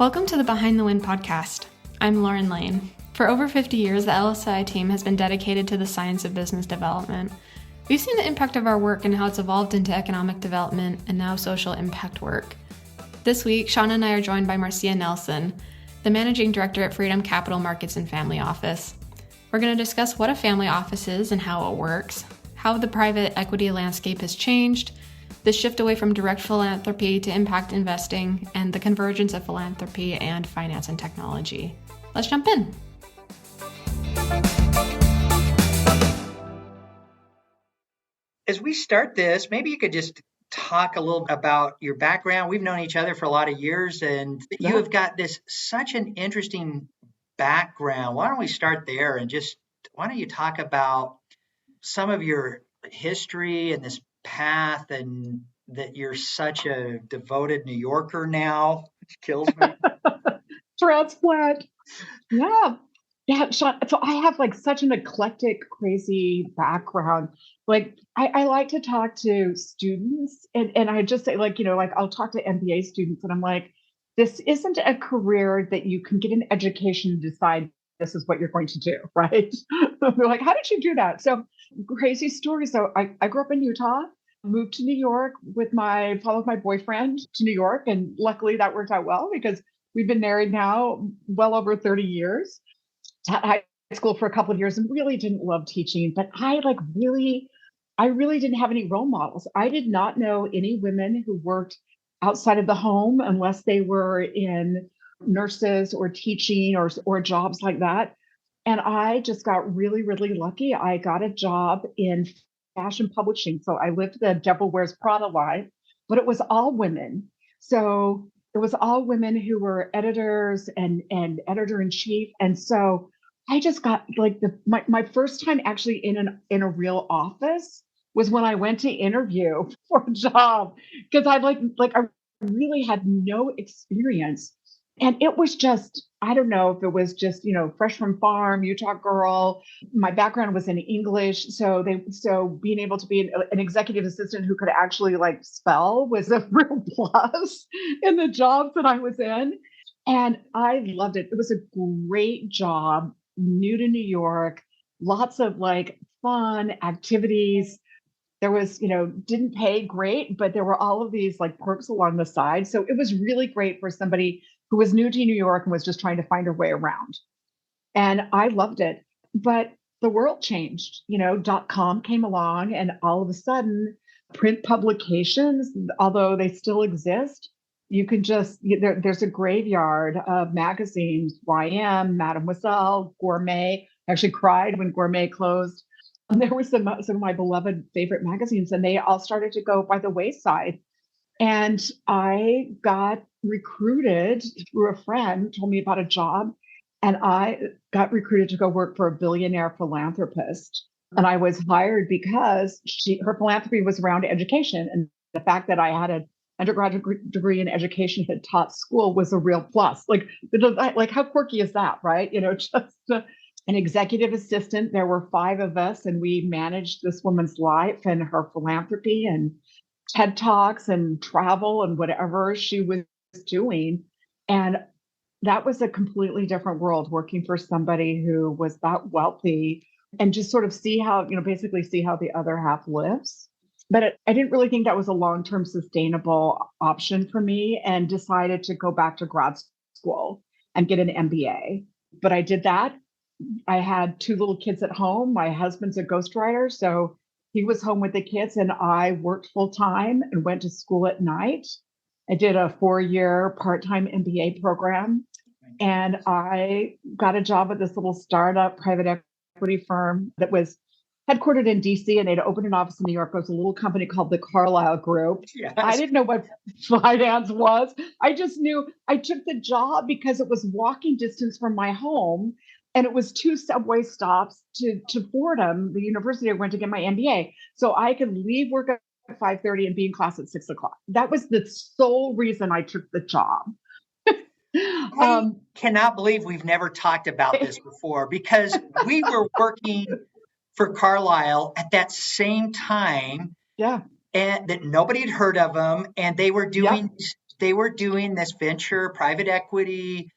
Welcome to the Behind the Wind podcast. I'm Lauren Lane. For over 50 years, the LSI team has been dedicated to the science of business development. We've seen the impact of our work and how it's evolved into economic development and now social impact work. This week, Sean and I are joined by Marcia Nelson, the managing director at Freedom Capital Markets and Family Office. We're going to discuss what a family office is and how it works, how the private equity landscape has changed, the shift away from direct philanthropy to impact investing, and the convergence of philanthropy and finance and technology. Let's jump in. As we start this, maybe you could just talk a little about your background. We've known each other for a lot of years, and you have got such an interesting background. Why don't we start there and why don't you talk about some of your history and this path, and that you're such a devoted New Yorker now, which kills me. Transplant. Yeah, Sean. So I have such an eclectic, crazy background. I like to talk to students, and I just say I'll talk to MBA students, and I'm like, this isn't a career that you can get an education and decide this is what you're going to do, right? They're like, how did you do that? So crazy story. So I grew up in Utah, moved to New York followed my boyfriend to New York. And luckily that worked out well because we've been married now well over 30 years. Taught high school for a couple of years and really didn't love teaching, but I really didn't have any role models. I did not know any women who worked outside of the home unless they were in nurses or teaching or jobs like that. And I just got really, really lucky. I got a job in fashion publishing. So I lived the Devil Wears Prada life, but it was all women. So it was all women who were editors and editor-in-chief. And so I just got my first time actually in a real office was when I went to interview for a job, because I really had no experience. And it was just, I don't know if it was just, fresh from farm, Utah girl. My background was in English. So being able to be an executive assistant who could actually spell was a real plus in the jobs that I was in. And I loved it. It was a great job, new to New York, lots of fun activities. There was, didn't pay great, but there were all of these perks along the side. So it was really great for somebody who was new to New York and was just trying to find her way around. And I loved it. But the world changed. .com came along, and all of a sudden, print publications, although they still exist, you can there's a graveyard of magazines, YM, Mademoiselle, Gourmet. I actually cried when Gourmet closed. And there were some of my beloved favorite magazines, and they all started to go by the wayside. And I got recruited through a friend, told me about a job, and I got recruited to go work for a billionaire philanthropist. And I was hired because her philanthropy was around education. And the fact that I had an undergraduate degree in education, had taught school, was a real plus. How quirky is that, right? An executive assistant. There were 5 of us, and we managed this woman's life and her philanthropy and TED Talks and travel and whatever she was doing. And that was a completely different world, working for somebody who was that wealthy and just sort of see how the other half lives. But I didn't really think that was a long-term sustainable option for me, and decided to go back to grad school and get an MBA. But I did that. I had 2 little kids at home. My husband's a ghostwriter, so he was home with the kids, and I worked full time and went to school at night. I did a 4-year part-time MBA program, and I got a job at this little startup private equity firm that was headquartered in DC, and they'd opened an office in New York. It was a little company called the Carlyle Group. Yes. I didn't know what finance was. I just knew I took the job because it was walking distance from my home. And it was 2 subway stops to Fordham, the university I went to get my MBA. So I could leave work at 5:30 and be in class at 6 o'clock. That was the sole reason I took the job. I cannot believe we've never talked about this before, because we were working for Carlyle at that same time. Yeah. And that nobody had heard of them. And they were doing they were doing this venture private equity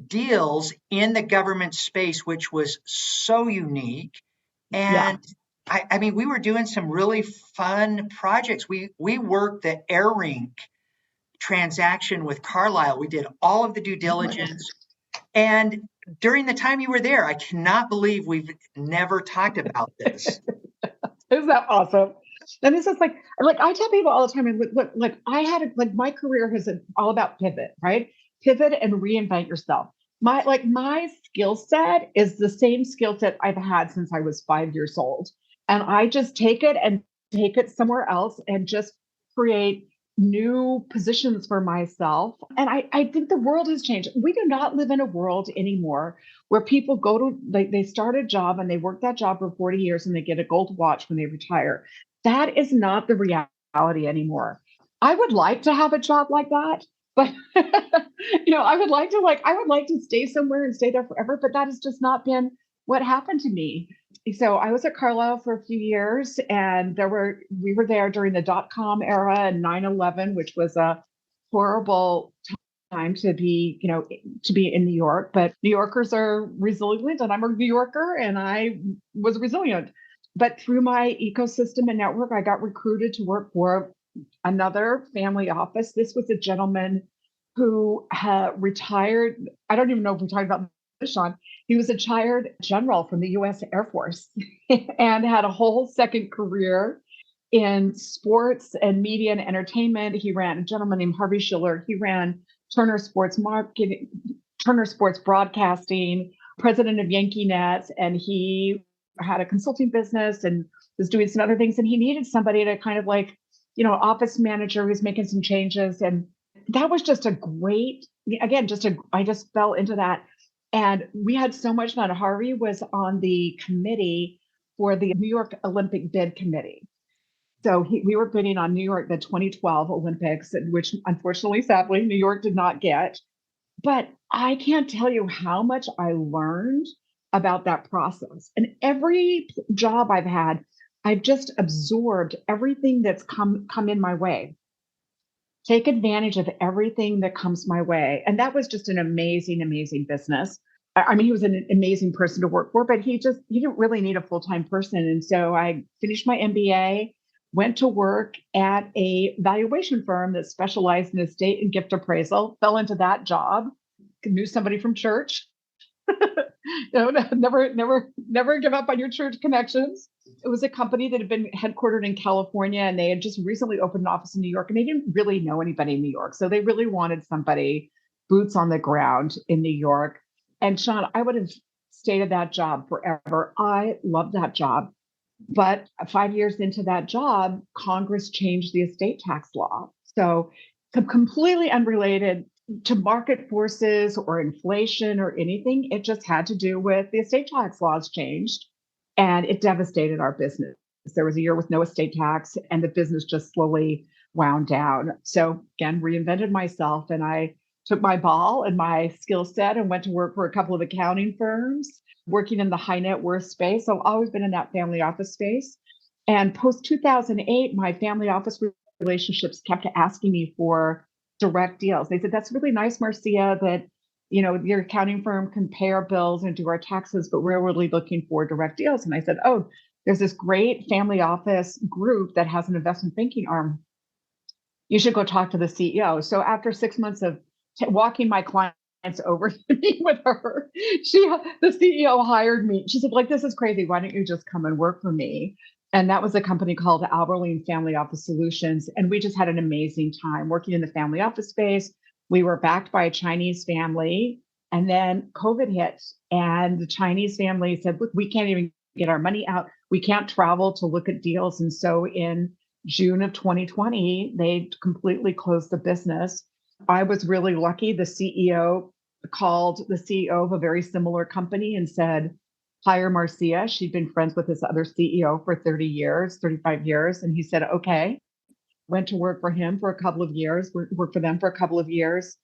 deals in the government space, which was so unique. Yeah. And I mean, we were doing some really fun projects. We worked the air rink transaction with Carlisle. We did all of the due diligence. And during the time you were there, I cannot believe we've never talked about this. Isn't that awesome? And this is like I tell people all the time, and look, like I had like my career has been all about pivot, right? Pivot and reinvent yourself. My skill set is the same skill set I've had since I was 5 years old. And I just take it and take it somewhere else and just create new positions for myself. And I think the world has changed. We do not live in a world anymore where people go to they start a job and they work that job for 40 years and they get a gold watch when they retire. That is not the reality anymore. I would like to have a job like that, but I would like to stay somewhere and stay there forever, but that has just not been what happened to me. So I was at Carlisle for a few years, and we were there during the dot-com era and 9/11, which was a horrible time to be in New York. But New Yorkers are resilient, and I'm a New Yorker, and I was resilient. But through my ecosystem and network, I got recruited to work for another family office. This was a gentleman who had retired. I don't even know if we talked about this, Sean. He was a retired general from the U.S. Air Force and had a whole second career in sports and media and entertainment. He ran a gentleman named Harvey Schiller. He ran Turner Sports Marketing, Turner Sports Broadcasting, president of Yankee Nets, and he had a consulting business and was doing some other things. And he needed somebody to kind of office manager who's making some changes. And that was just I just fell into that. And we had so much fun. Harvey was on the committee for the New York Olympic bid committee. So we were bidding on the 2012 Olympics, which unfortunately, sadly, New York did not get. But I can't tell you how much I learned about that process. And every job I've had, I've just absorbed everything that's come in my way. Take advantage of everything that comes my way. And that was just an amazing, amazing business. I mean, he was an amazing person to work for, but he didn't really need a full-time person. And so I finished my MBA, went to work at a valuation firm that specialized in estate and gift appraisal, fell into that job, knew somebody from church. Never give up on your church connections. It was a company that had been headquartered in California, and they had just recently opened an office in New York, and they didn't really know anybody in New York. So they really wanted somebody boots on the ground in New York. And Sean, I would have stayed at that job forever. I loved that job. But 5 years into that job, Congress changed the estate tax law. So completely unrelated to market forces or inflation or anything. It just had to do with the estate tax laws changed, and it devastated our business. There was a year with no estate tax, and the business just slowly wound down. So again, reinvented myself, and I took my ball and my skill set and went to work for a couple of accounting firms, working in the high net worth space. So I've always been in that family office space. And post 2008, my family office relationships kept asking me for direct deals. They said, that's really nice, Marcia, that your accounting firm can pay our bills and do our taxes, but we're really looking for direct deals. And I said, oh, there's this great family office group that has an investment banking arm. You should go talk to the CEO. So after 6 months of walking my clients over to meet with her, the CEO hired me. She said, this is crazy. Why don't you just come and work for me? And that was a company called Alberline Family Office Solutions. And we just had an amazing time working in the family office space. We were backed by a Chinese family. And then COVID hit. And the Chinese family said, look, we can't even get our money out. We can't travel to look at deals. And so in June of 2020, they completely closed the business. I was really lucky. The CEO called the CEO of a very similar company and said, hire Marcia. She'd been friends with this other CEO for 30 years, 35 years. And he said, okay. Went to work for him for a couple of years, worked for them for a couple of years,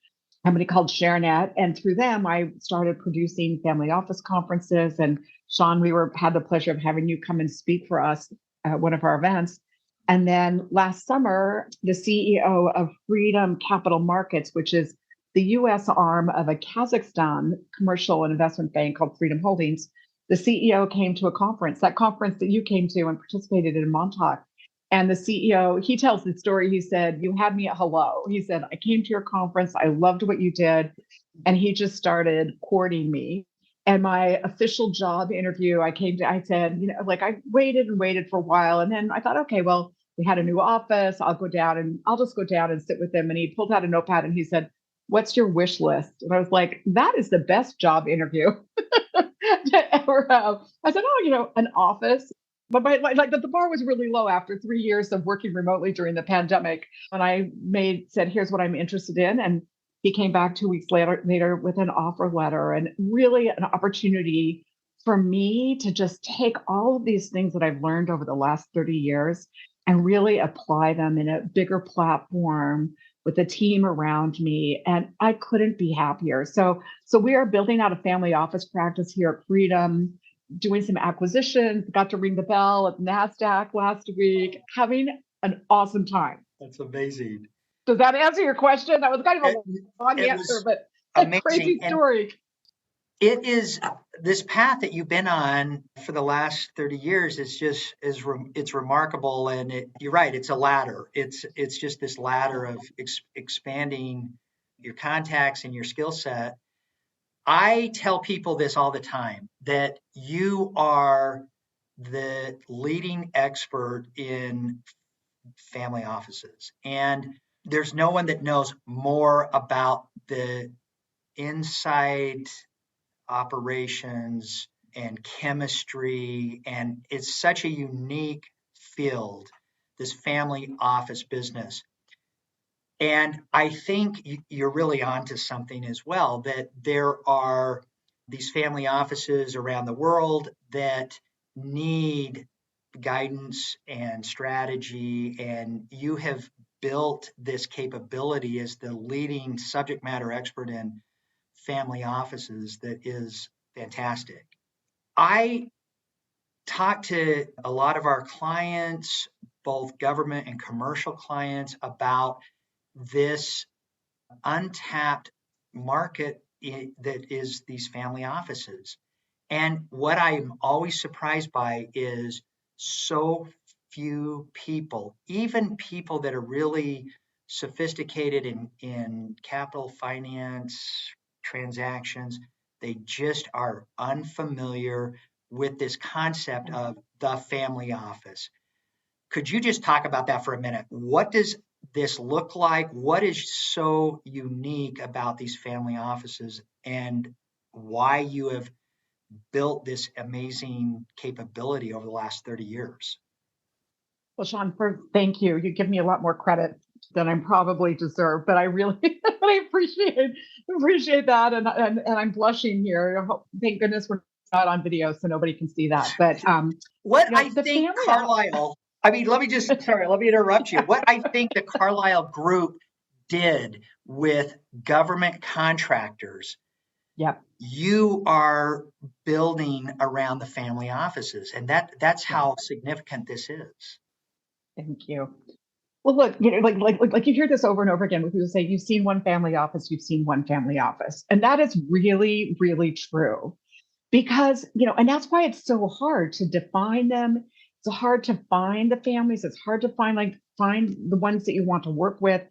a company called ShareNet. And through them, I started producing family office conferences. And Sean, we had the pleasure of having you come and speak for us at one of our events. And then last summer, the CEO of Freedom Capital Markets, which is the US arm of a Kazakhstan commercial and investment bank called Freedom Holdings, the CEO came to a conference, that conference that you came to and participated in Montauk. And the CEO, he tells the story. He said, "You had me at hello." He said, "I came to your conference. I loved what you did." And he just started courting me. And my official job interview, I said, like I waited and waited for a while. And then I thought, okay, well, we had a new office. I'll just go down and sit with him. And he pulled out a notepad and he said, "What's your wish list?" And I was like, that is the best job interview to ever have. I said, "Oh, an office." But the bar was really low after 3 years of working remotely during the pandemic. And I said, "Here's what I'm interested in." And he came back 2 weeks later with an offer letter, and really an opportunity for me to just take all of these things that I've learned over the last 30 years and really apply them in a bigger platform with a team around me. And I couldn't be happier. So we are building out a family office practice here at Freedom, doing some acquisitions, got to ring the bell at NASDAQ last week, having an awesome time. That's amazing. Does that answer your question? That was kind of a long answer, but a crazy story. It is this path that you've been on for the last 30 years it's remarkable. And you're right, it's a ladder. It's just this ladder of expanding your contacts and your skill set. I tell people this all the time, that you are the leading expert in family offices. And there's no one that knows more about the inside operations and chemistry. And it's such a unique field, this family office business. And I think you're really onto something as well, that there are these family offices around the world that need guidance and strategy, and you have built this capability as the leading subject matter expert in family offices that is fantastic. I talk to a lot of our clients, both government and commercial clients, about this untapped market that is these family offices. And what I'm always surprised by is so few people, even people that are really sophisticated in capital finance transactions, they just are unfamiliar with this concept of the family office. Could you just talk about that for a minute? What does this look like? What is so unique about these family offices, and why you have built this amazing capability over the last 30 years? Well, Sean, first, thank you. You give me a lot more credit than I probably deserve, but I really I appreciate that. And I'm blushing here. Thank goodness we're not on video, so nobody can see that. But what I think Carlyle, let me interrupt you. What I think the Carlyle Group did with government contractors, yep, you are building around the family offices, and that's how significant this is. Thank you. Well, look, like you hear this over and over again when people say, "You've seen one family office, you've seen one family office," and that is really, really true. Because, and that's why it's so hard to define them. It's hard to find the families. It's hard to find the ones that you want to work with,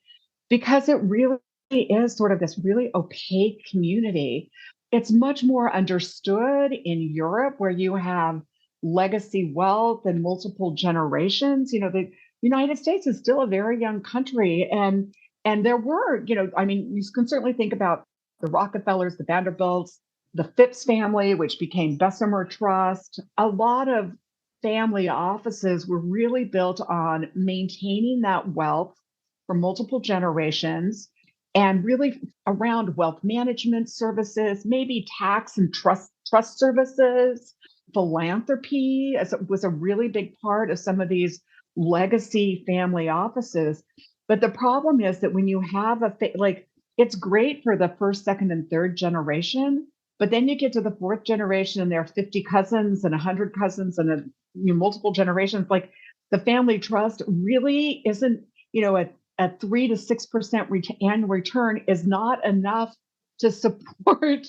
because it really is sort of this really opaque community. It's much more understood in Europe, where you have legacy wealth and multiple generations. The United States is still a very young country. And there were, you can certainly think about the Rockefellers, the Vanderbilts, the Phipps family, which became Bessemer Trust. A lot of family offices were really built on maintaining that wealth for multiple generations, and really around wealth management services, maybe tax and trust services. Philanthropy was a really big part of some of these legacy family offices. But the problem is that when you have it's great for the first, second, and third generation, but then you get to the fourth generation and there are 50 cousins and 100 cousins and multiple generations. the family trust really isn't, a 3 to 6% annual return is not enough to support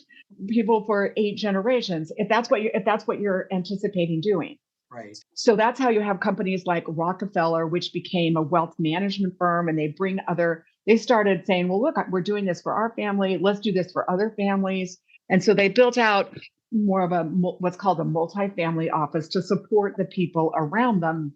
people for 8 generations if that's what you're anticipating doing. Right. So that's how you have companies like Rockefeller, which became a wealth management firm, and they started saying, well, look, we're doing this for our family. Let's do this for other families. And so they built out more of what's called a multifamily office to support the people around them,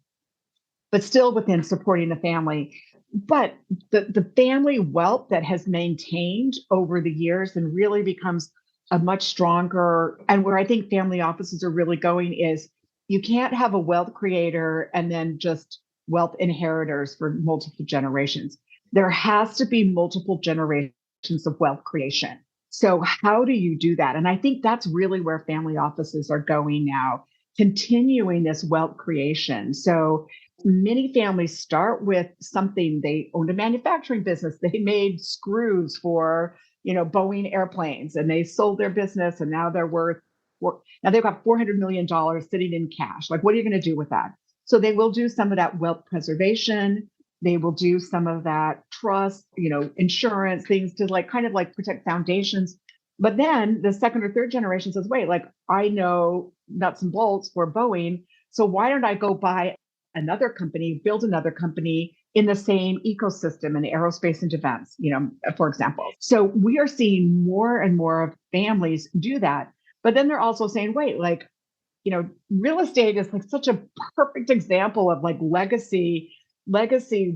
but still within supporting the family. But the family wealth that has maintained over the years and really becomes a much stronger, and where I think family offices are really going is you can't have a wealth creator and then just wealth inheritors for multiple generations. There has to be multiple generations of wealth creation. So how do you do that? And I think that's really where family offices are going now, continuing this wealth creation. So many families start with something. They owned a manufacturing business. They made screws for, Boeing airplanes, and they sold their business, and now now they've got $400 million sitting in cash. Like, what are you going to do with that? So they will do some of that wealth preservation. They will do some of that trust, insurance, things to kind of protect foundations. But then the second or third generation says, wait, I know nuts and bolts for Boeing. So why don't I go buy another company, build another company in the same ecosystem in aerospace and defense, for example. So we are seeing more and more of families do that. But then they're also saying, wait, real estate is such a perfect example of legacy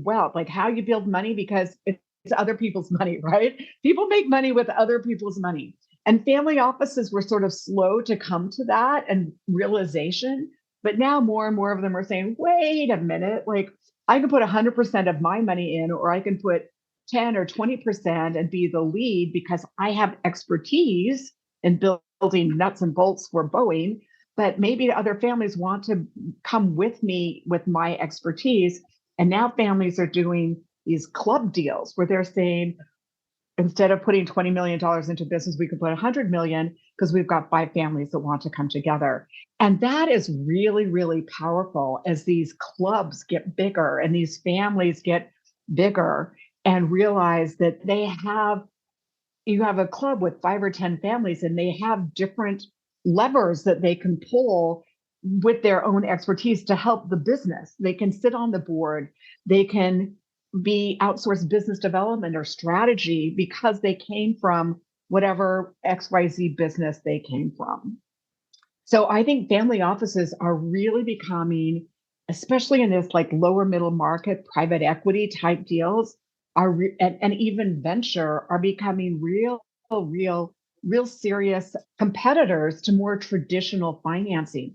wealth, how you build money, because it's other people's money, right? People make money with other people's money. And family offices were sort of slow to come to that and realization. But now more and more of them are saying, wait a minute, I can put 100% of my money in, or I can put 10 or 20% and be the lead because I have expertise in building nuts and bolts for Boeing. But maybe other families want to come with me with my expertise. And now families are doing these club deals where they're saying, instead of putting $20 million into business, we could put 100 million because we've got 5 families that want to come together. And that is really, really powerful as these clubs get bigger and these families get bigger and realize that you have a club with 5 or 10 families, and they have different levers that they can pull with their own expertise to help the business. They can sit on the board. They can be outsourced business development or strategy because they came from whatever XYZ business they came from. So I think family offices are really becoming, especially in this lower middle market, private equity type deals, and even venture, are becoming real serious competitors to more traditional financing.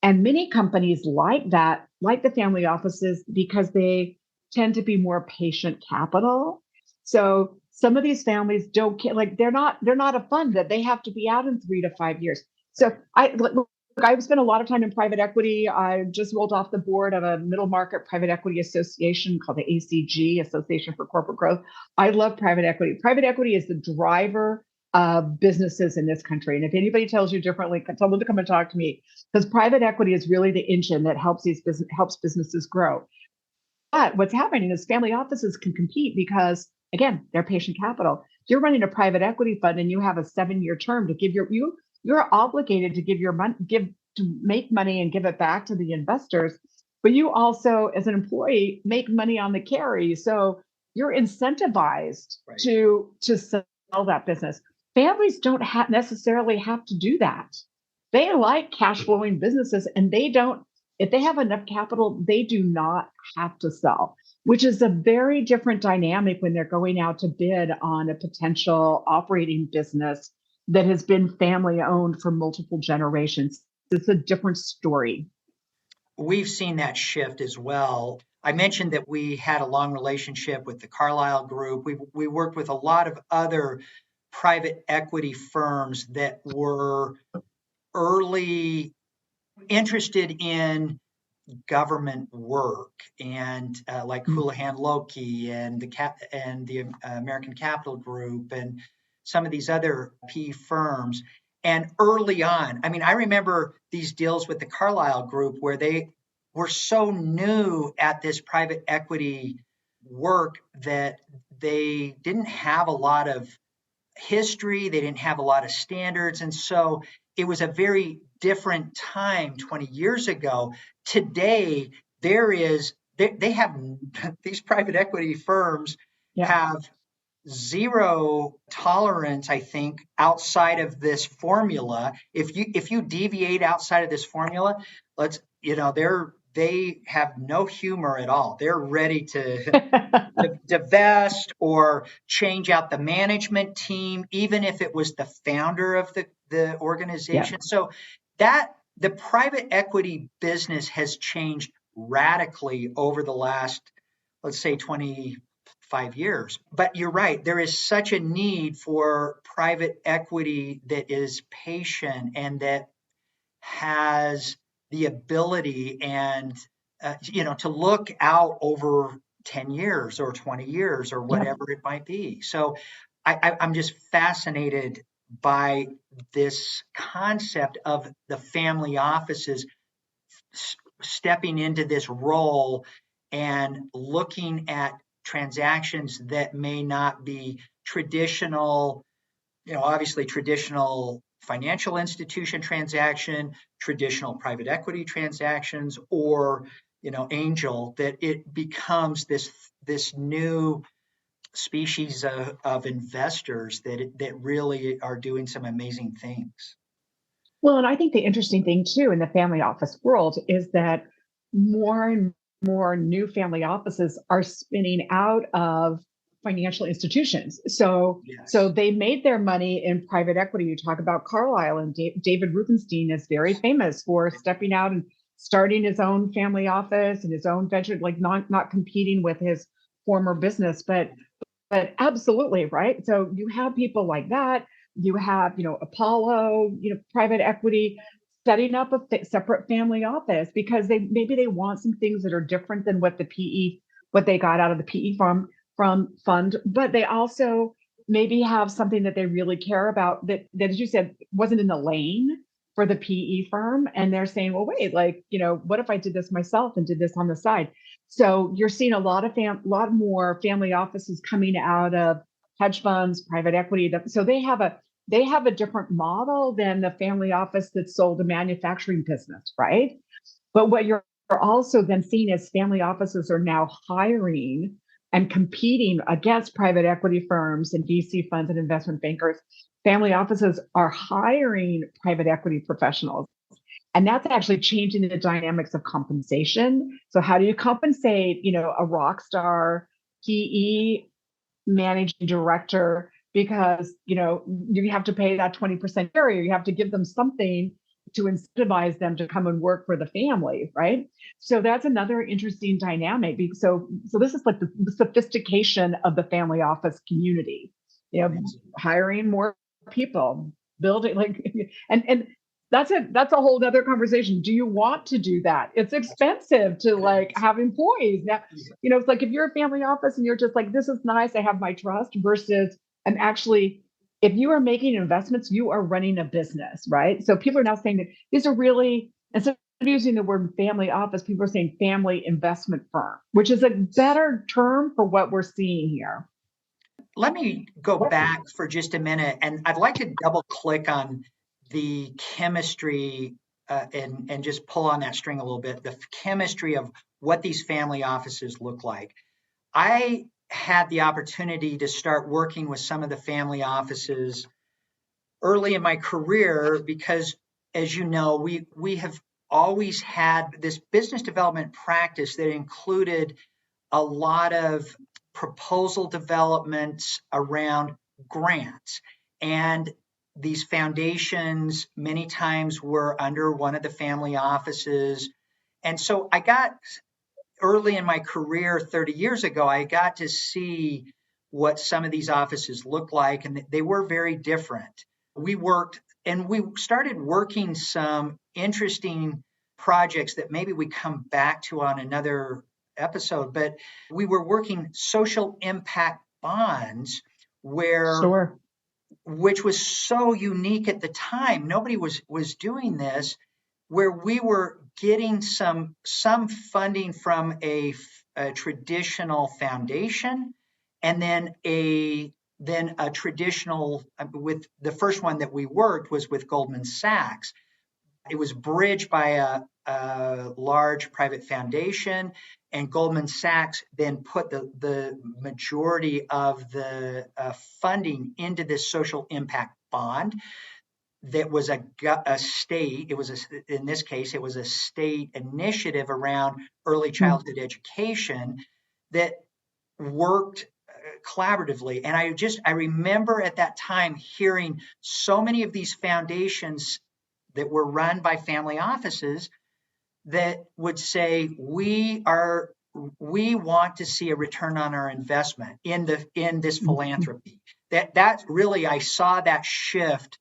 And many companies like that, like the family offices, because they tend to be more patient capital. So some of these families don't care, they're not a fund that they have to be out in 3 to 5 years. So I've spent a lot of time in private equity. I just rolled off the board of a middle market private equity association called the ACG, Association for Corporate Growth. I love private equity. Private equity is the driver of businesses in this country. And if anybody tells you differently, tell them to come and talk to me, because private equity is really the engine that helps businesses grow. But what's happening is family offices can compete because, again, they're patient capital. If you're running a private equity fund and you have a 7-year term to give you're obligated to to make money and give it back to the investors. But you also, as an employee, make money on the carry. So you're incentivized to sell that business. Families don't necessarily have to do that. They like cash flowing businesses, and if they have enough capital, they do not have to sell, which is a very different dynamic when they're going out to bid on a potential operating business that has been family owned for multiple generations. It's a different story. We've seen that shift as well. I mentioned that we had a long relationship with the Carlyle Group. We worked with a lot of other private equity firms that were early interested in government work, and like Houlihan Lokey and the American Capital Group and some of these other PE firms. And early on, I remember these deals with the Carlyle Group where they were so new at this private equity work that they didn't have a lot of history, they didn't have a lot of standards. And so it was a very different time 20 years ago. Today, they have, these private equity firms have zero tolerance, I think, outside of this formula. If you deviate outside of this formula, they have no humor at all. They're ready to divest or change out the management team, even if it was the founder of the organization. Yeah. So that the private equity business has changed radically over the last, let's say, 25 years. But you're right, there is such a need for private equity that is patient and that has the ability and to look out over 10 years or 20 years or whatever it might be. So I'm just fascinated by this concept of the family offices stepping into this role and looking at transactions that may not be traditional, obviously traditional financial institution transaction, traditional private equity transactions, or angel, that it becomes this new species of investors that really are doing some amazing things. Well, and I think the interesting thing too in the family office world is that more and more new family offices are spinning out of financial institutions. So they made their money in private equity. You talk about Carlyle, and David Rubenstein is very famous for stepping out and starting his own family office and his own venture, like not competing with his former business, but absolutely, right? So you have people like that. You have, Apollo, private equity setting up a separate family office because maybe they want some things that are different than what they got out of the PE fund, but they also maybe have something that they really care about that, as you said, wasn't in the lane for the PE firm. And they're saying, well, wait, what if I did this myself and did this on the side? So you're seeing a lot more family offices coming out of hedge funds, private equity. So they have a different model than the family office that sold a manufacturing business, right? But what you're also then seeing is family offices are now hiring and competing against private equity firms and VC funds and investment bankers. Family offices are hiring private equity professionals. And that's actually changing the dynamics of compensation. So how do you compensate, a rock star PE managing director? Because, you have to pay that 20% area. You have to give them something to incentivize them to come and work for the family, right? So that's another interesting dynamic. So this is like the sophistication of the family office community, hiring more people, building and that's a whole other conversation. Do you want to do that? It's expensive to have employees. Now, it's like if you're a family office and you're just like, this is nice, I have my trust, versus if you are making investments, you are running a business, right? So people are now saying that these are really, instead of using the word family office, people are saying family investment firm, which is a better term for what we're seeing here. Let me go back for just a minute, and I'd like to double click on the chemistry and just pull on that string a little bit, the chemistry of what these family offices look like. I had the opportunity to start working with some of the family offices early in my career because, as you know, we have always had this business development practice that included a lot of proposal developments around grants. And these foundations many times were under one of the family offices. And so I got early in my career, 30 years ago, I got to see what some of these offices look like, and they were very different. We started working some interesting projects that maybe we come back to on another episode, but we were working social impact bonds which was so unique at the time. Nobody was doing this, where we were getting some funding from a traditional foundation, and then a traditional, with the first one that we worked was with Goldman Sachs. It was bridged by a large private foundation, and Goldman Sachs then put the majority of the funding into this social impact bond that was a state. It was in this case, it was a state initiative around early childhood education that worked collaboratively. And I remember at that time hearing so many of these foundations that were run by family offices that would say, we want to see a return on our investment in this philanthropy. That's really, I saw that shift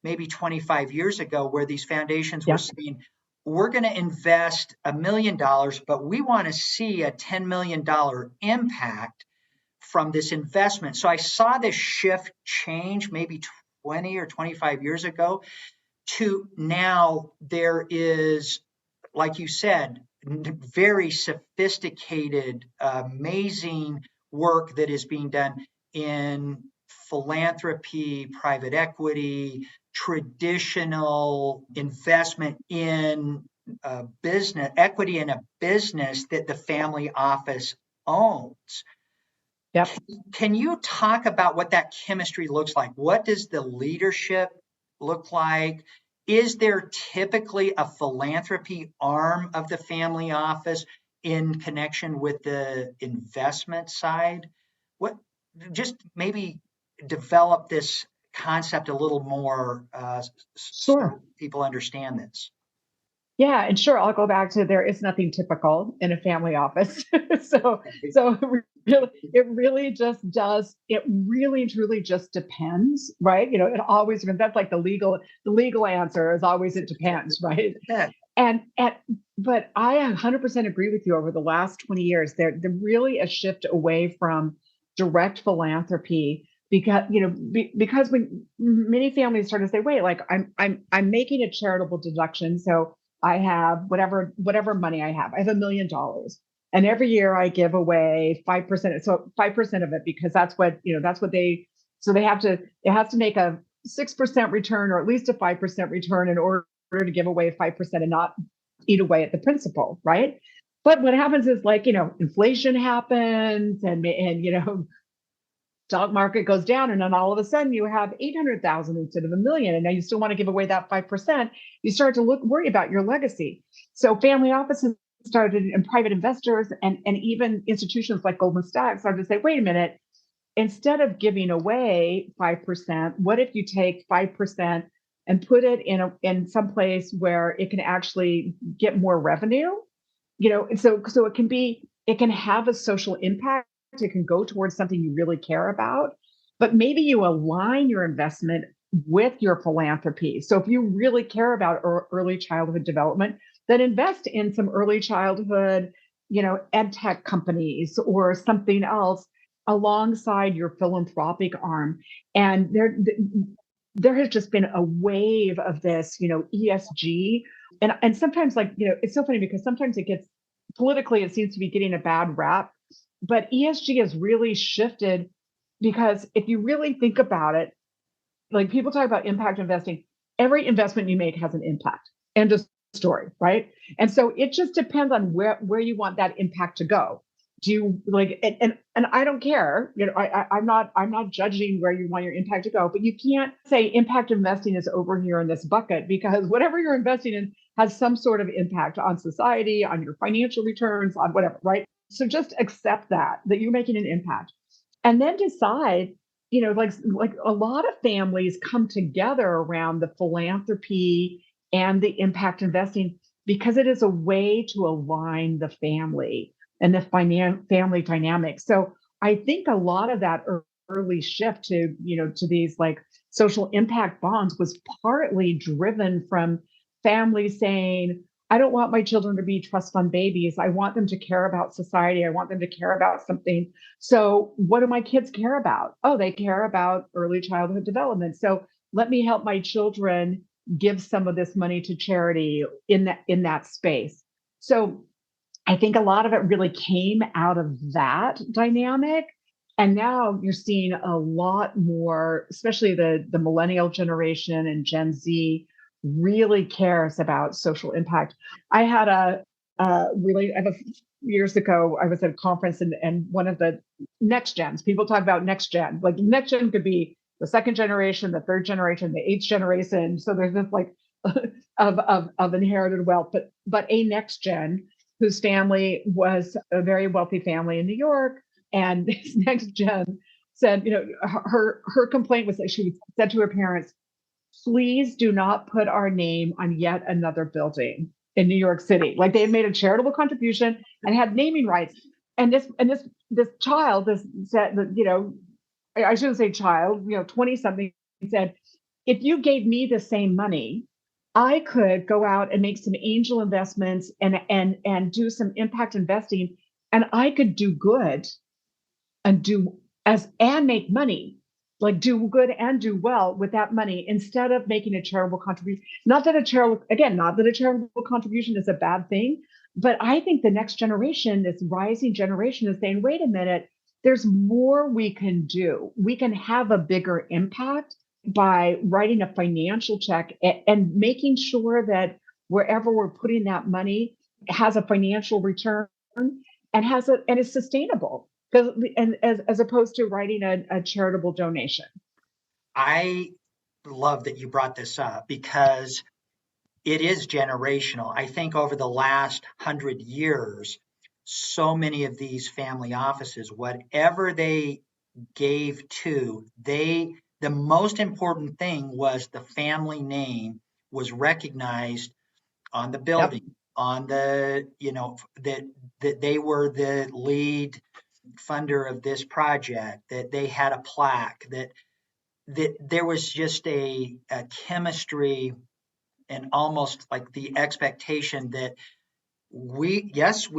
maybe 25 years ago, where these foundations were saying, we're going to invest $1 million, but we want to see a $10 million impact from this investment. So I saw this shift change maybe 20 or 25 years ago to now. There is, like you said, very sophisticated, amazing work that is being done in philanthropy, private equity, traditional investment in business, equity in a business that the family office owns. Yep. Can you talk about what that chemistry looks like? What does the leadership look like? Is there typically a philanthropy arm of the family office in connection with the investment side? Just maybe develop this concept a little more so people understand this. Yeah, and sure, I'll go back to, there is nothing typical in a family office. so it really just does. It really truly just depends, right? It always, that's like the legal answer is always it depends, right? Yeah. But I 100% agree with you. Over the last 20 years, there really a shift away from direct philanthropy, because when many families start to say, wait, like I'm making a charitable deduction, so I have whatever money I have. I have $1 million, and every year I give away 5%. So 5% of it, because that's what so they have to. It has to make a 6% return, or at least a 5% return, in order to give away 5% and not eat away at the principal, right? But what happens is, inflation happens, and stock market goes down, and then all of a sudden you have 800,000 instead of $1 million, and now you still want to give away that 5%. You start to worry about your legacy. So family offices started, and private investors, and even institutions like Goldman Sachs started to say, wait a minute, instead of giving away 5%, what if you take 5% and put it in some place where it can actually get more revenue? So it can have a social impact. It can go towards something you really care about, but maybe you align your investment with your philanthropy. So if you really care about early childhood development, then invest in some early childhood, ed tech companies or something else alongside your philanthropic arm. And there has just been a wave of this, ESG. And sometimes, it's so funny, because sometimes it gets politically, it seems to be getting a bad rap. But ESG has really shifted, because if you really think about it, like, people talk about impact investing, every investment you make has an impact. End of story, right? And so it just depends on where you want that impact to go. Do you and I don't care, I'm not judging where you want your impact to go, but you can't say impact investing is over here in this bucket, because whatever you're investing in has some sort of impact on society, on your financial returns, on whatever, right? So just accept that you're making an impact, and then decide, like a lot of families come together around the philanthropy and the impact investing, because it is a way to align the family and the family dynamic. So I think a lot of that early shift to these like social impact bonds was partly driven from families saying, I don't want my children to be trust fund babies. I want them to care about society. I want them to care about something. So what do my kids care about? Oh, they care about early childhood development. So let me help my children, give some of this money to charity in that space. So I think a lot of it really came out of that dynamic. And now you're seeing a lot more, especially the millennial generation and Gen Z really cares about social impact. I had years ago, I was at a conference and one of the next gens, people talk about next gen, like next gen could be the second generation, the third generation, the eighth generation. So there's this like of inherited wealth, but a next gen whose family was a very wealthy family in New York. And this next gen said, her complaint was that she said to her parents, please do not put our name on yet another building in New York City. Like they had made a charitable contribution and had naming rights. And this child, said that, I shouldn't say child, 20 something, said, if you gave me the same money, I could go out and make some angel investments and do some impact investing, and I could do good and make money, like do good and do well with that money instead of making a charitable contribution. Not that a charitable contribution is a bad thing, but I think the next generation, this rising generation, is saying, wait a minute, there's more we can do. We can have a bigger impact by writing a financial check and making sure that wherever we're putting that money has a financial return and is sustainable. And as opposed to writing a charitable donation. I love that you brought this up because it is generational. I think over the last 100 years, so many of these family offices, whatever they gave to, the most important thing was the family name was recognized on the building, yep. On the, that they were the lead funder of this project, that they had a plaque, that there was just a chemistry and almost like the expectation that we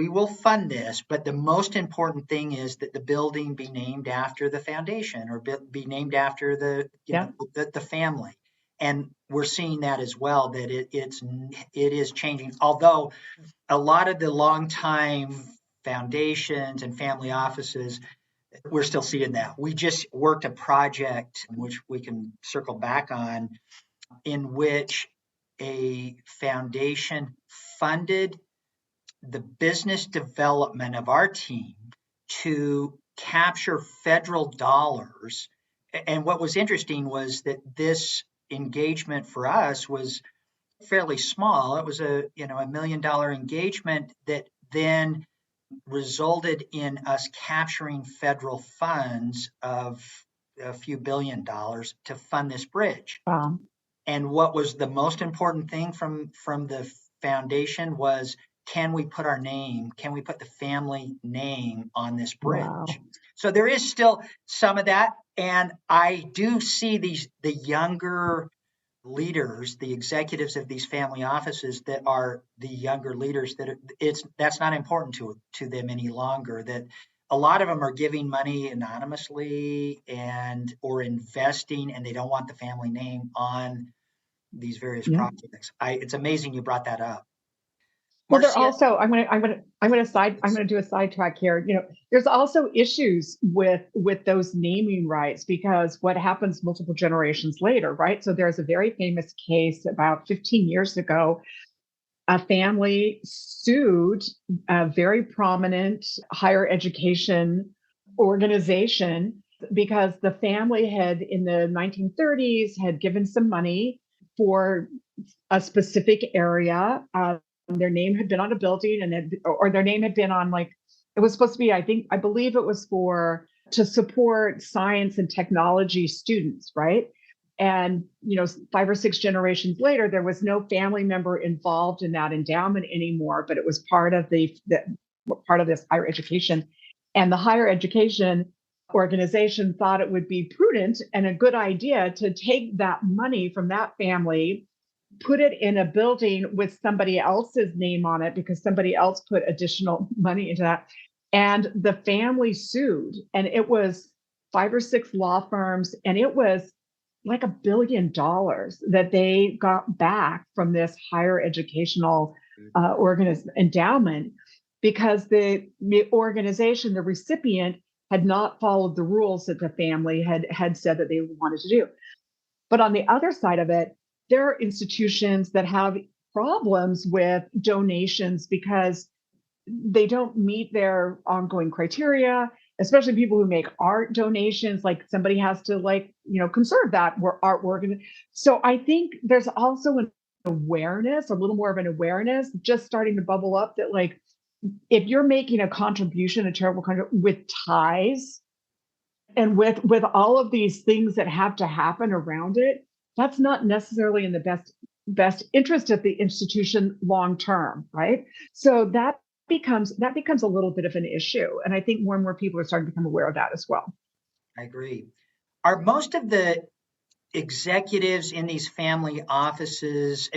will fund this, but the most important thing is that the building be named after the foundation or be named after the family. And we're seeing that as well, that it is changing. Although a lot of the longtime foundations and family offices, we're still seeing that. We just worked a project, which we can circle back on, in which a foundation funded the business development of our team to capture federal dollars. And what was interesting was that this engagement for us was fairly small. It was a $1 million engagement that then resulted in us capturing federal funds of a few $1 billion to fund this bridge. Wow. And what was the most important thing from the foundation was, can we put the family name on this bridge? Wow. So there is still some of that. And I do see the younger leaders, the executives of these family offices that are the younger leaders, that's not important to them any longer, that a lot of them are giving money anonymously or investing, and they don't want the family name on these various projects. It's amazing you brought that up. Well, they're also, I'm going to do a sidetrack here. There's also issues with those naming rights, because what happens multiple generations later, right? So there's a very famous case about 15 years ago. A family sued a very prominent higher education organization because the family had, in the 1930s, had given some money for a specific area. Their name had been on a building, or their name had been on, like, it was supposed to be, I believe it was to support science and technology students, right? And 5 or 6 generations later, there was no family member involved in that endowment anymore, but it was part of part of this higher education. And the higher education organization thought it would be prudent and a good idea to take that money from that family, put it in a building with somebody else's name on it, because somebody else put additional money into that. And the family sued, and it was 5 or 6 law firms, and it was like $1 billion that they got back from this higher educational endowment because the organization, the recipient, had not followed the rules that the family had said that they wanted to do. But on the other side of it, there are institutions that have problems with donations because they don't meet their ongoing criteria, especially people who make art donations. Like somebody has to conserve that artwork. And so I think there's also an awareness, a little more of an awareness just starting to bubble up that like, if you're making a contribution, a charitable contribution with ties and with all of these things that have to happen around it, that's not necessarily in the best interest of the institution long term, right? So that becomes a little bit of an issue, and I think more and more people are starting to become aware of that as well. I agree. Are most of the executives in these family offices,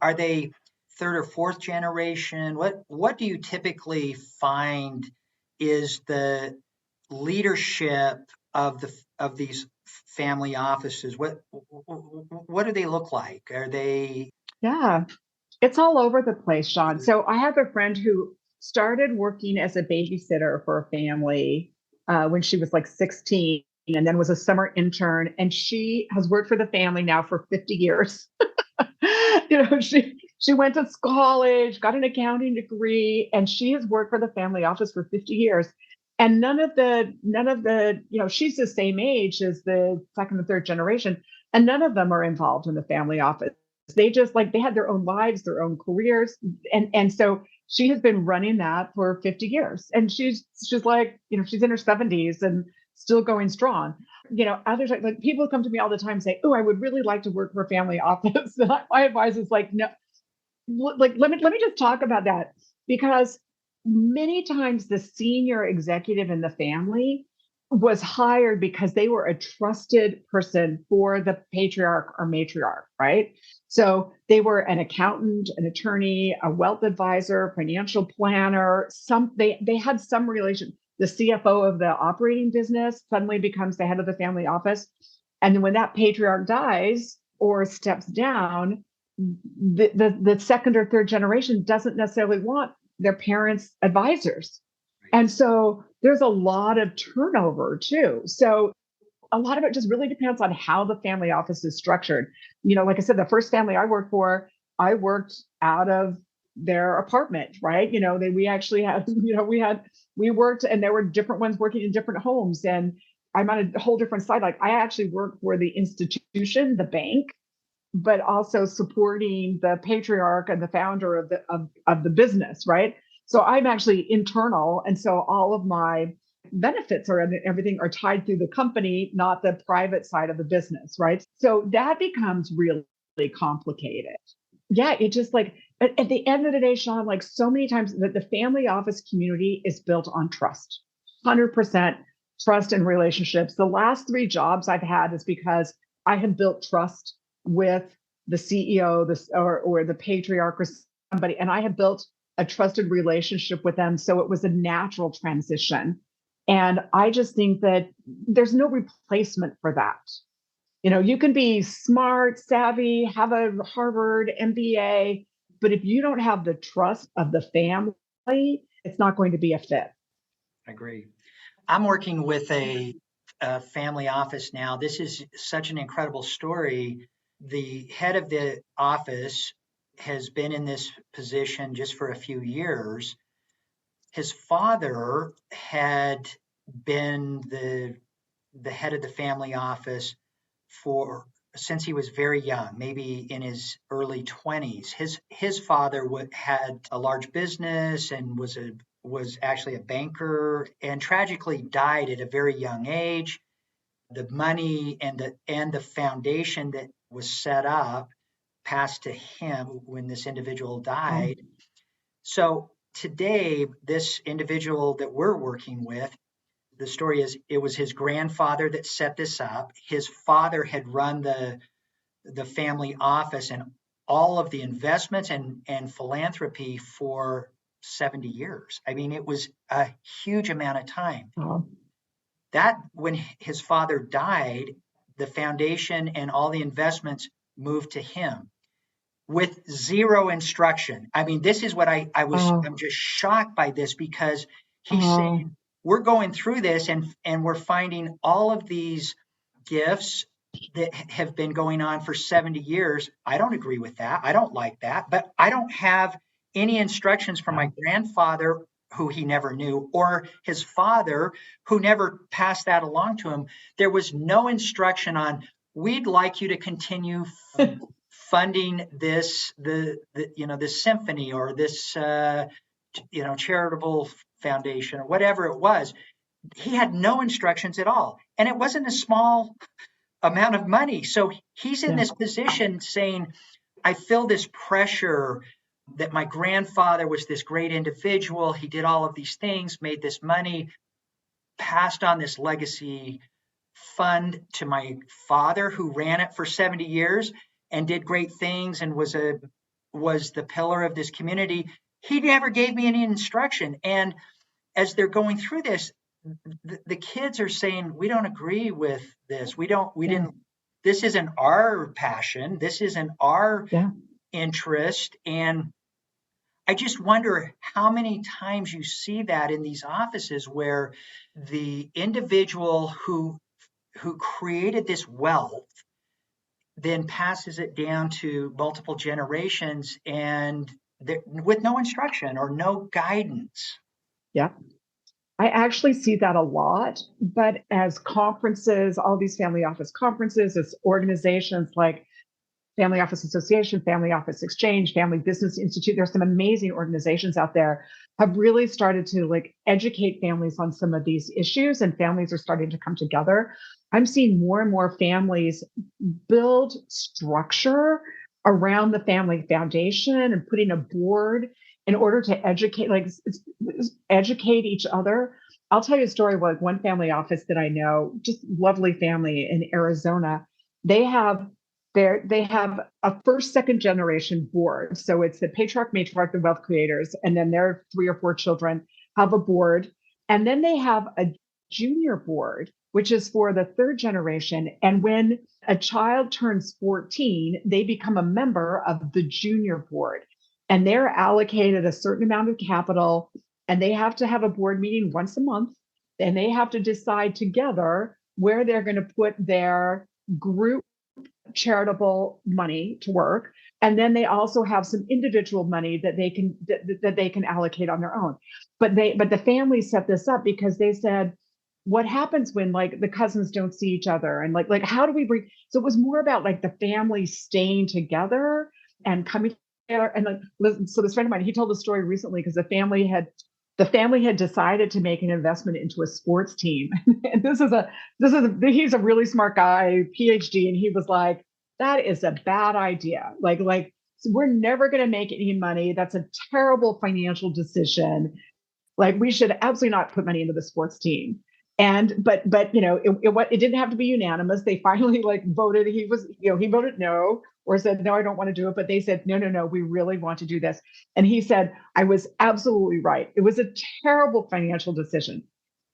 are they third or fourth generation? What do you typically find is the leadership of these family offices? What do they look like? Are they? Yeah, it's all over the place, Sean. So I have a friend who started working as a babysitter for a family when she was like 16 and then was a summer intern. And she has worked for the family now for 50 years. She went to college, got an accounting degree, and she has worked for the family office for 50 years. And none of the, she's the same age as the second and third generation, and none of them are involved in the family office. They just they had their own lives, their own careers. And so she has been running that for 50 years. And she's like, she's in her 70s and still going strong. Others like people come to me all the time and say, oh, I would really like to work for a family office. And my advice is like, no, let me just talk about that, because many times the senior executive in the family was hired because they were a trusted person for the patriarch or matriarch, right? So they were an accountant, an attorney, a wealth advisor, financial planner. They had some relation. The CFO of the operating business suddenly becomes the head of the family office. And then when that patriarch dies or steps down, the second or third generation doesn't necessarily want their parents' advisors. And so there's a lot of turnover too. So a lot of it just really depends on how the family office is structured. Like I said, the first family I worked for, I worked out of their apartment, right? We actually had, we worked, and there were different ones working in different homes. And I'm on a whole different side. Like I actually worked for the institution, the bank, but also supporting the patriarch and the founder of the business, right? So I'm actually internal, and so all of my benefits and everything are tied through the company, not the private side of the business, right? So that becomes really complicated. Yeah, it just at the end of the day, Sean, like so many times, the family office community is built on trust, 100% trust and relationships. The last 3 jobs I've had is because I have built trust with the CEO, or the patriarch or somebody, and I have built a trusted relationship with them. So it was a natural transition. And I just think that there's no replacement for that. You can be smart, savvy, have a Harvard MBA, but if you don't have the trust of the family, it's not going to be a fit. I agree. I'm working with a family office now. This is such an incredible story. The head of the office has been in this position just for a few years. His father had been the head of the family office since he was very young, maybe in his early 20s. His father had a large business and was actually a banker, and tragically died at a very young age. The money and the foundation that was set up passed to him when this individual died. So today, this individual that we're working with, the story is it was his grandfather that set this up. His father had run the family office and all of the investments and philanthropy for 70 years. I mean, it was a huge amount of time. That when his father died, the foundation and all the investments moved to him with zero instruction. I mean, this is what I'm just shocked by this, because he's saying, we're going through this and we're finding all of these gifts that have been going on for 70 years. I don't agree with that. I don't like that, but I don't have any instructions from my grandfather, who he never knew, or his father, who never passed that along to him. There was no instruction on, we'd like you to continue funding this, this symphony or this, charitable foundation or whatever it was. He had no instructions at all. And it wasn't a small amount of money. So he's in this position saying, I feel this pressure that my grandfather was this great individual. He did all of these things, made this money, passed on this legacy fund to my father, who ran it for 70 years and did great things and was the pillar of this community. He never gave me any instruction. And as they're going through this, the kids are saying, we don't agree with this. This isn't our passion. This isn't our interest. And I just wonder how many times you see that in these offices, where the individual who created this wealth then passes it down to multiple generations, and with no instruction or no guidance. Yeah. I actually see that a lot, but as conferences, all these family office conferences, as organizations like Family Office Association, Family Office Exchange, Family Business Institute, there's some amazing organizations out there, have really started to educate families on some of these issues, and families are starting to come together. I'm seeing more and more families build structure around the family foundation and putting a board in order to educate each other. I'll tell you a story. One family office that I know, just lovely family in Arizona, they have a first, second generation board. So it's the patriarch, matriarch, the wealth creators, and then their 3 or 4 children have a board. And then they have a junior board, which is for the 3rd generation. And when a child turns 14, they become a member of the junior board. And they're allocated a certain amount of capital, and they have to have a board meeting once a month. And they have to decide together where they're going to put their group charitable money to work. And then they also have some individual money that they can allocate on their own. But the family set this up because they said, what happens when the cousins don't see each other? And how do we bring, so it was more about the family staying together and coming together. And so this friend of mine, he told a story recently, because the family had decided to make an investment into a sports team. And he's a really smart guy, PhD. And he was like, that is a bad idea. So we're never going to make any money. That's a terrible financial decision. We should absolutely not put money into the sports team. But it didn't have to be unanimous. They finally voted. He voted no, or said, no, I don't want to do it. But they said, no, we really want to do this. And he said, I was absolutely right. It was a terrible financial decision.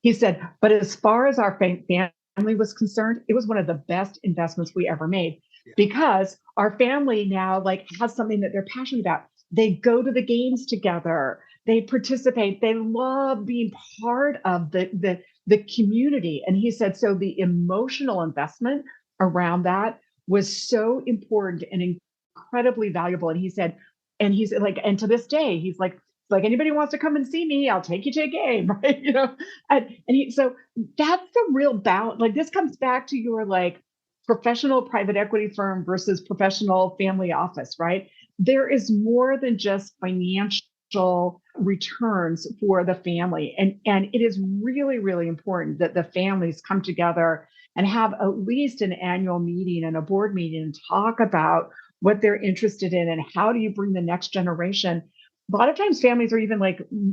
He said, but as far as our family was concerned, it was one of the best investments we ever made, because our family now has something that they're passionate about. They go to the games together. They participate. They love being part of the community. And he said, so the emotional investment around that was so important and incredibly valuable. And he said, and to this day, he's like, anybody wants to come and see me, I'll take you to a game, right? So that's the real balance. This comes back to your professional private equity firm versus professional family office, right? There is more than just financial returns for the family. And it is really, really important that the families come together and have at least an annual meeting and a board meeting and talk about what they're interested in and how do you bring the next generation. A lot of times families are even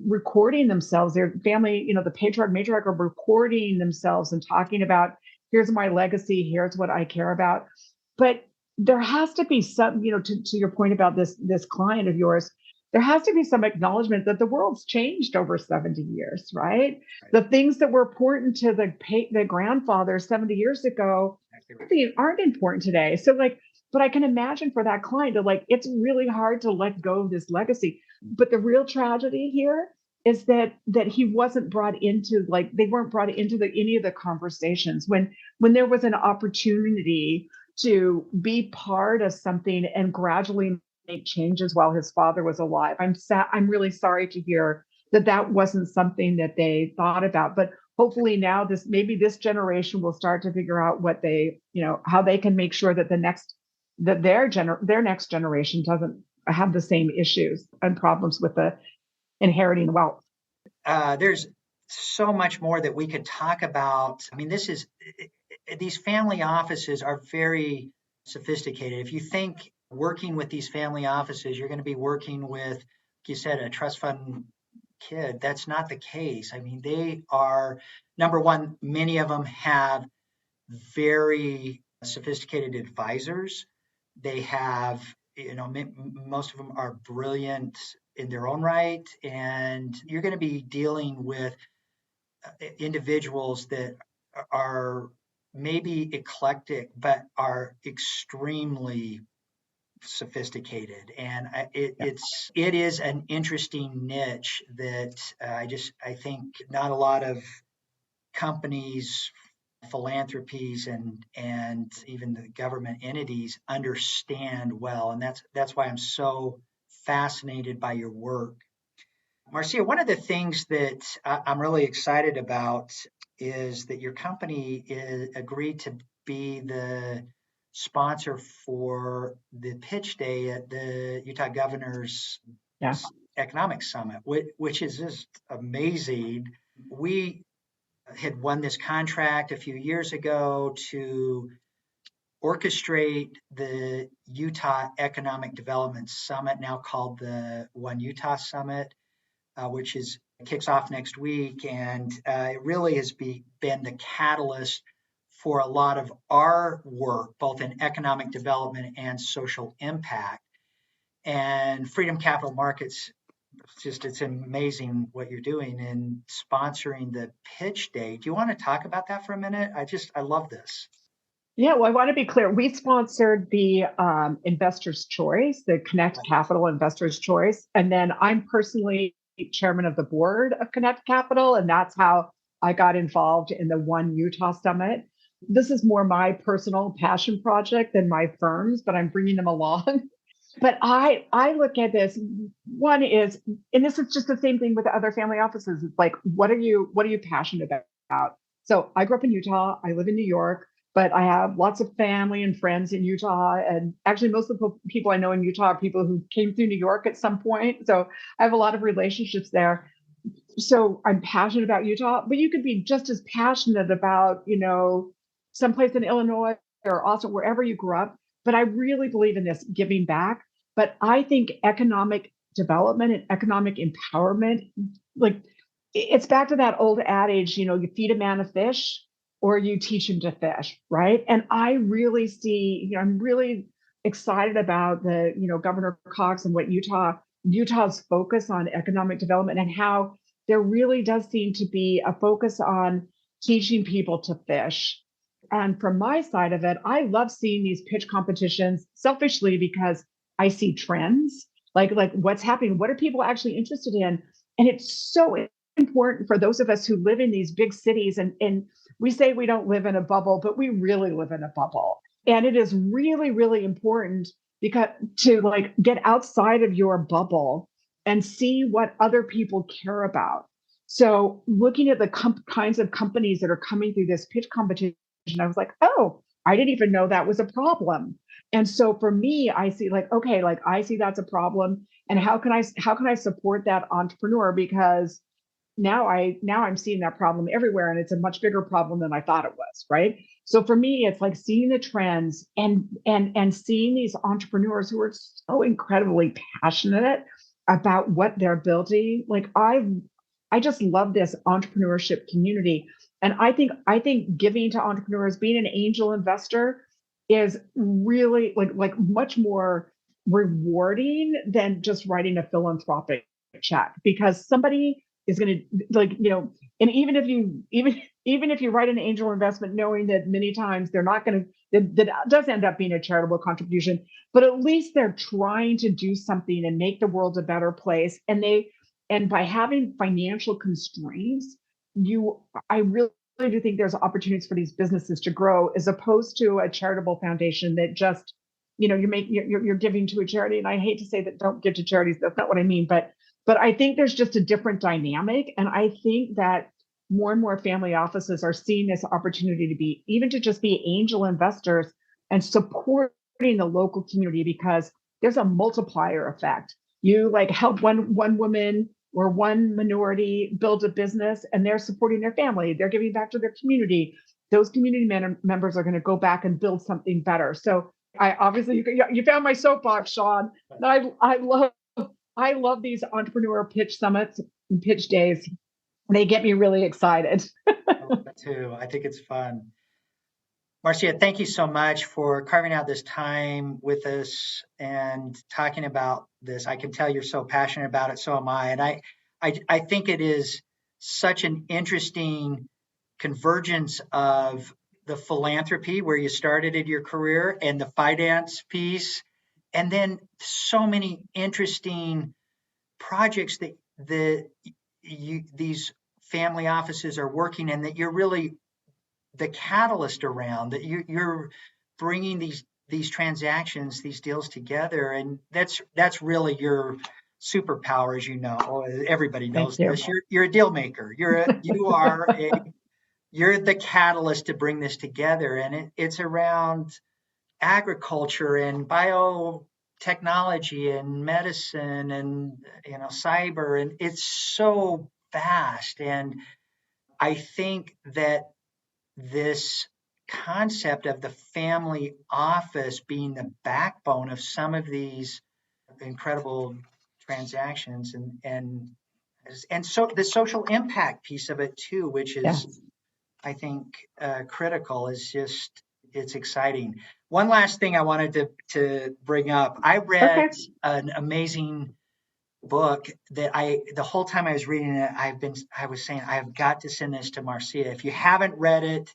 recording themselves, their family, the patriarch, matriarch are recording themselves and talking about, here's my legacy, here's what I care about. But there has to be some, to your point about this client of yours, there has to be some acknowledgement that the world's changed over 70 years, right? The things that were important to the grandfather 70 years ago aren't important today. So like, but I can imagine for that client that like, it's really hard to let go of this legacy. But the real tragedy here is that he wasn't brought into, like, they weren't brought into any of the conversations when there was an opportunity to be part of something and gradually make changes while his father was alive. I'm really sorry to hear that wasn't something that they thought about. But hopefully now maybe this generation will start to figure out what they, how they can make sure that their next generation doesn't have the same issues and problems with the inheriting wealth. There's so much more that we could talk about. I mean, these family offices are very sophisticated. If you think working with these family offices, you're going to be working with, like you said, a trust fund kid. That's not the case. I mean, they are, number one, many of them have very sophisticated advisors. They have, most of them are brilliant in their own right. And you're going to be dealing with individuals that are maybe eclectic, but are extremely sophisticated. And it is an interesting niche that I think not a lot of companies, philanthropies, and even the government entities understand well. And that's why I'm so fascinated by your work. Marcia, one of the things that I'm really excited about is that your company agreed to be the sponsor for the pitch day at the Utah Governor's Economic Summit, which is just amazing. We had won this contract a few years ago to orchestrate the Utah Economic Development Summit, now called the One Utah Summit, which kicks off next week. And it really has been the catalyst for a lot of our work, both in economic development and social impact. And Freedom Capital Markets, it's amazing what you're doing in sponsoring the pitch day. Do you want to talk about that for a minute? I love this. Yeah, well, I want to be clear. We sponsored the Investor's Choice, the Connect Capital Investor's Choice. And then I'm personally chairman of the board of Connect Capital. And that's how I got involved in the One Utah Summit. This is more my personal passion project than my firm's, but I'm bringing them along. But I look at this. One is, and this is just the same thing with the other family offices. It's like, what are you passionate about? So I grew up in Utah. I live in New York, but I have lots of family and friends in Utah. And actually, most of the people I know in Utah are people who came through New York at some point. So I have a lot of relationships there. So I'm passionate about Utah, but you could be just as passionate about, someplace in Illinois or also wherever you grew up. But I really believe in this giving back. But I think economic development and economic empowerment, like it's back to that old adage, you feed a man a fish or you teach him to fish, right? And I really see, I'm really excited about the, Governor Cox and what Utah's focus on economic development and how there really does seem to be a focus on teaching people to fish. And from my side of it, I love seeing these pitch competitions selfishly because I see trends, like what's happening, what are people actually interested in? And it's so important for those of us who live in these big cities. And we say we don't live in a bubble, but we really live in a bubble. And it is really, really important because to get outside of your bubble and see what other people care about. So looking at the kinds of companies that are coming through this pitch competition, I was like, oh, I didn't even know that was a problem. And so for me, I see I see that's a problem. And how can I support that entrepreneur? Because now I'm seeing that problem everywhere, and it's a much bigger problem than I thought it was, right? So for me, it's like seeing the trends and seeing these entrepreneurs who are so incredibly passionate about what they're building. Like I just love this entrepreneurship community. And I think giving to entrepreneurs, being an angel investor is really like much more rewarding than just writing a philanthropic check, because somebody is going to And even if you write an angel investment, knowing that many times they're not going to, that does end up being a charitable contribution, but at least they're trying to do something and make the world a better place. And by having financial constraints, I really do think there's opportunities for these businesses to grow, as opposed to a charitable foundation that just, you're giving to a charity. And I hate to say that don't give to charities. That's not what I mean, but I think there's just a different dynamic. And I think that more and more family offices are seeing this opportunity to just be angel investors and supporting the local community, because there's a multiplier effect. You like help one woman or one minority build a business, and they're supporting their family. They're giving back to their community. Those community members are going to go back and build something better. So I obviously, you found my soapbox, Sean. I love these entrepreneur pitch summits and pitch days. They get me really excited. Too. I think it's fun. Marcia, thank you so much for carving out this time with us and talking about this. I can tell you're so passionate about it. So am I. And I think it is such an interesting convergence of the philanthropy, where you started in your career, and the finance piece, and then so many interesting projects that these family offices are working in, that you're really the catalyst around, that you're bringing these transactions, these deals together. And that's really your superpower, as you know. Everybody knows this. You're a deal maker. You're the catalyst to bring this together. And it's around agriculture and biotechnology and medicine and cyber, and it's so vast. And I think that this concept of the family office being the backbone of some of these incredible transactions, and so the social impact piece of it too, which is I think critical, is just, it's exciting. One last thing I wanted to bring up. I read an amazing book that the whole time I was reading it, I was saying, I have got to send this to Marcia. If you haven't read it,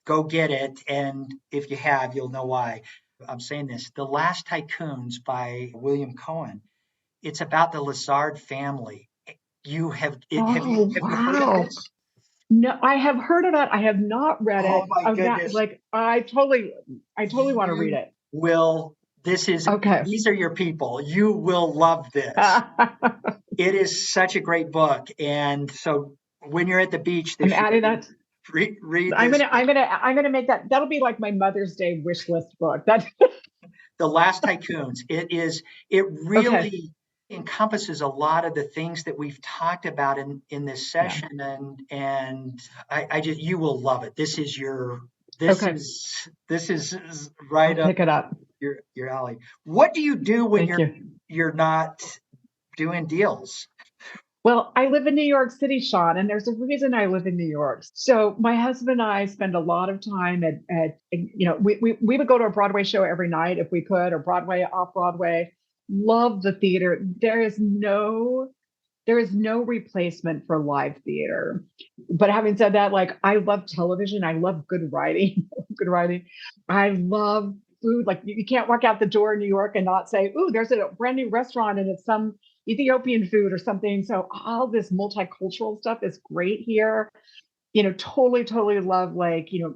go get it. And if you have, you'll know why I'm saying this. The Last Tycoons by William Cohen. It's about the Lazard family. Have you heard of this? No, I have heard of it. I have not read it. Oh my goodness. I totally want to read it. These are your people. You will love this. It is such a great book. And so when you're at the beach, I'm adding that. Read this. I'm gonna make that. That'll be like my Mother's Day wish list book. The Last Tycoons. It really encompasses a lot of the things that we've talked about in this session, and you will love it. This is right up. Pick it up. Your alley. What do you do when you're not doing deals? Well, I live in New York City, Sean, and there's a reason I live in New York. So my husband and I spend a lot of time we would go to a Broadway show every night if we could, or Broadway, off Broadway. Love the theater. There is no replacement for live theater. But having said that, like, I love television. I love good writing. I love food. Like, you can't walk out the door in New York and not say, "Ooh, there's a brand new restaurant and it's some Ethiopian food or something." So all this multicultural stuff is great here. Totally love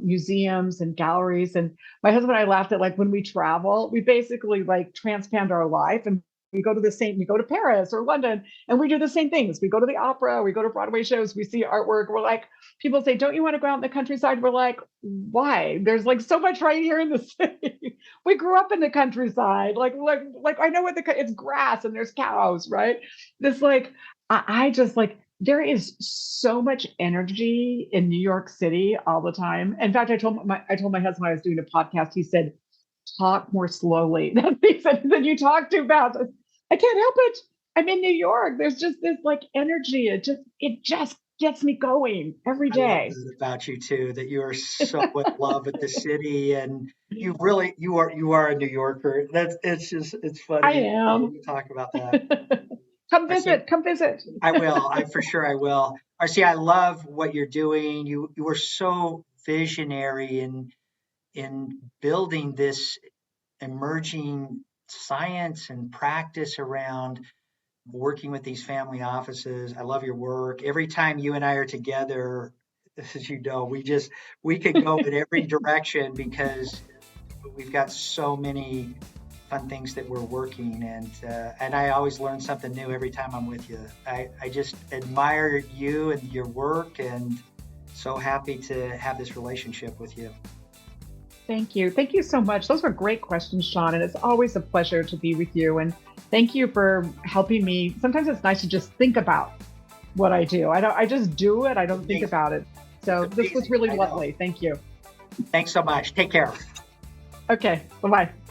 museums and galleries. And my husband and I laughed at, when we travel, we basically transplant our life, and we go to Paris or London, and we do the same things. We go to the opera, we go to Broadway shows, we see artwork. We're like, people say, "Don't you want to go out in the countryside?" We're like, why? There's so much right here in the city. We grew up in the countryside. I know it's grass and there's cows, right? This I just there is so much energy in New York City all the time. In fact, I told my husband I was doing a podcast. He said, "Talk more slowly." He said, "You talk too fast." I can't help it. I'm in New York. There's just this energy. It just gets me going every day. I love that about you too, that you are so in love with the city, and you are a New Yorker. It's funny. I am. You talk about that. Come visit. I will. For sure I will. Marcia, I love what you're doing. You were so visionary in building this emerging science and practice around working with these family offices. I love your work. Every time you and I are together, as you know, we could go in every direction because we've got so many fun things that we're working, and I always learn something new every time I'm with you. I just admire you and your work, and so happy to have this relationship with you. Thank you. Thank you so much. Those were great questions, Sean, and it's always a pleasure to be with you. And thank you for helping me. Sometimes it's nice to just think about what I do. I just do it. I don't think about it. So this was really lovely. Thank you. Thanks so much. Take care. Okay. Bye-bye.